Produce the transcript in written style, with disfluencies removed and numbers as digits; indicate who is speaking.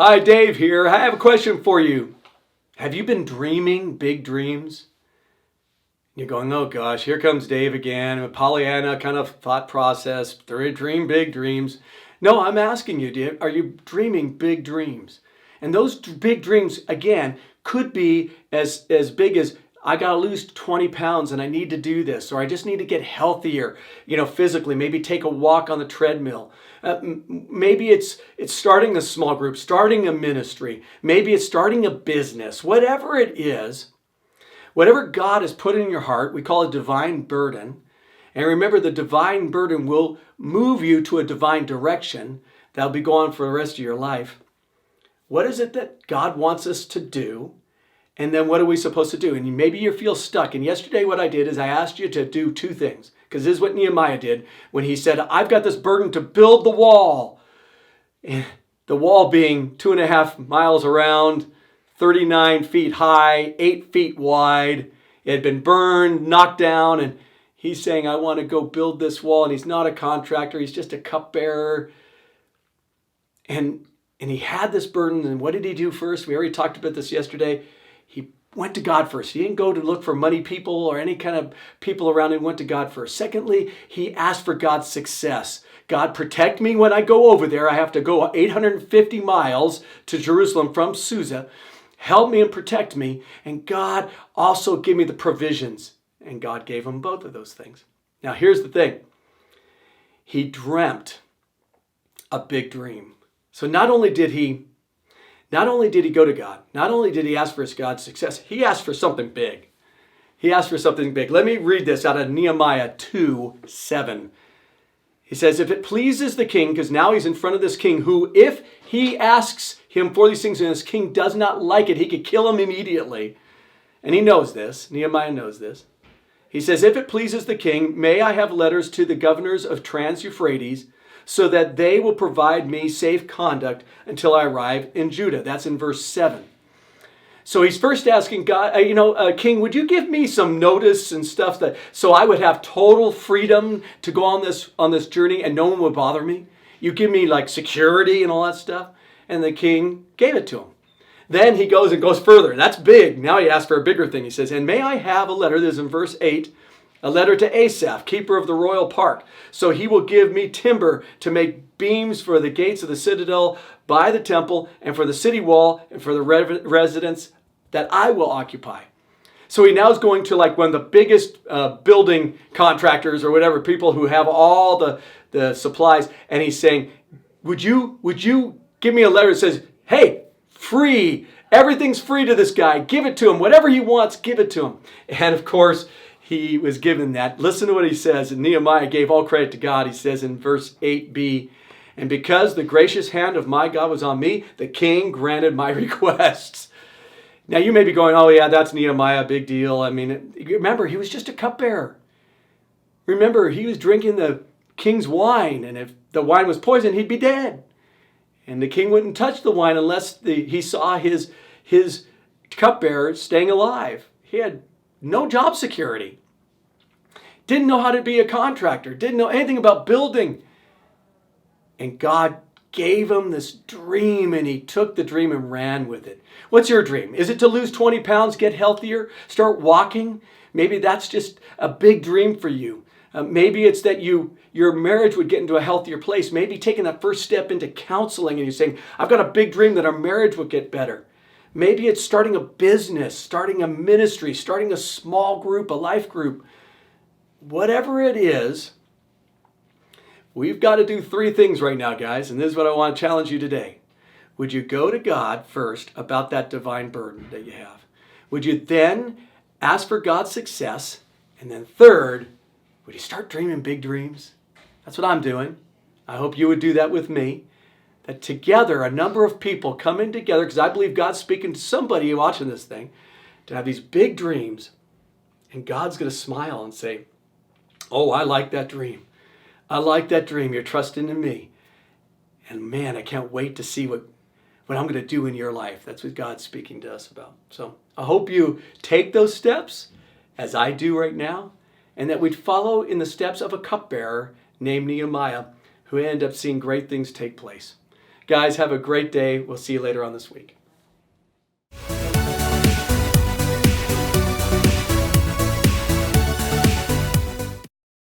Speaker 1: Hi, Dave here. I have a question for you. Have you been dreaming big dreams? You're going, oh gosh, here comes Dave again. A Pollyanna kind of thought process. Dream big dreams. No, I'm asking you, Dave, are you dreaming big dreams? And those big dreams, again, could be as big as I got to lose 20 pounds and I need to do this, or I just need to get healthier, physically, maybe take a walk on the treadmill. Maybe it's starting a small group, starting a ministry. Maybe it's starting a business. Whatever it is, whatever God has put in your heart, we call it divine burden. And remember, the divine burden will move you to a divine direction that'll be going for the rest of your life. What is it that God wants us to do? And then what are we supposed to do? And maybe you feel stuck. And yesterday what I did is I asked you to do two things. Because this is what Nehemiah did when he said, I've got this burden to build the wall. And the wall being 2.5 miles around, 39 feet high, 8 feet wide. It had been burned, knocked down. And he's saying, I want to go build this wall. And he's not a contractor. He's just a cupbearer. And he had this burden. And what did he do first? We already talked about this yesterday. He went to God first. He didn't go to look for money people or any kind of people around him. He went to God first. Secondly, he asked for God's success. God, protect me when I go over there. I have to go 850 miles to Jerusalem from Susa. Help me and protect me. And God, also give me the provisions. And God gave him both of those things. Now, here's the thing. He dreamt a big dream. So not only did he go to God, not only did he ask for God's success, he asked for something big. He asked for something big. Let me read this out of Nehemiah 2:7. He says, if it pleases the king, because now he's in front of this king who, if he asks him for these things and this king does not like it, he could kill him immediately. And he knows this. Nehemiah knows this. He says, if it pleases the king, may I have letters to the governors of Trans-Euphrates so that they will provide me safe conduct until I arrive in Judah. That's in verse 7. So he's first asking God, King, would you give me some notice and stuff so I would have total freedom to go on this journey and no one would bother me? You give me like security and all that stuff. And the king gave it to him. Then he goes further. That's big. Now he asks for a bigger thing. He says, and may I have a letter, this is in verse 8, a letter to Asaph, keeper of the royal park. So he will give me timber to make beams for the gates of the citadel by the temple and for the city wall and for the residence that I will occupy. So he now is going to like one of the biggest building contractors or whatever, people who have all the supplies. And he's saying, would you give me a letter that says, hey, free. Everything's free to this guy. Give it to him. Whatever he wants, give it to him. And of course, he was given that. Listen to what he says. And Nehemiah gave all credit to God. He says in verse 8b, and because the gracious hand of my God was on me, the king granted my requests. Now you may be going, oh yeah, that's Nehemiah, big deal. I mean, remember, he was just a cupbearer. Remember, he was drinking the king's wine. And if the wine was poisoned, he'd be dead. And the king wouldn't touch the wine unless he saw his cupbearer staying alive. He had no job security. Didn't know how to be a contractor. Didn't know anything about building. And God gave him this dream and he took the dream and ran with it. What's your dream? Is it to lose 20 pounds, get healthier, start walking? Maybe that's just a big dream for you. Maybe it's that your marriage would get into a healthier place. Maybe taking that first step into counseling and you're saying, I've got a big dream that our marriage would get better. Maybe it's starting a business, starting a ministry, starting a small group, a life group. Whatever it is, we've got to do 3 things right now, guys. And this is what I want to challenge you today. Would you go to God first about that divine burden that you have? Would you then ask for God's success? And then third, would you start dreaming big dreams? That's what I'm doing. I hope you would do that with me. That together, a number of people come in together, because I believe God's speaking to somebody watching this thing, to have these big dreams. And God's going to smile and say, oh, I like that dream. I like that dream. You're trusting in me. And man, I can't wait to see what I'm going to do in your life. That's what God's speaking to us about. So I hope you take those steps as I do right now, and that we'd follow in the steps of a cupbearer named Nehemiah, who ended up seeing great things take place. Guys, have a great day. We'll see you later on this week.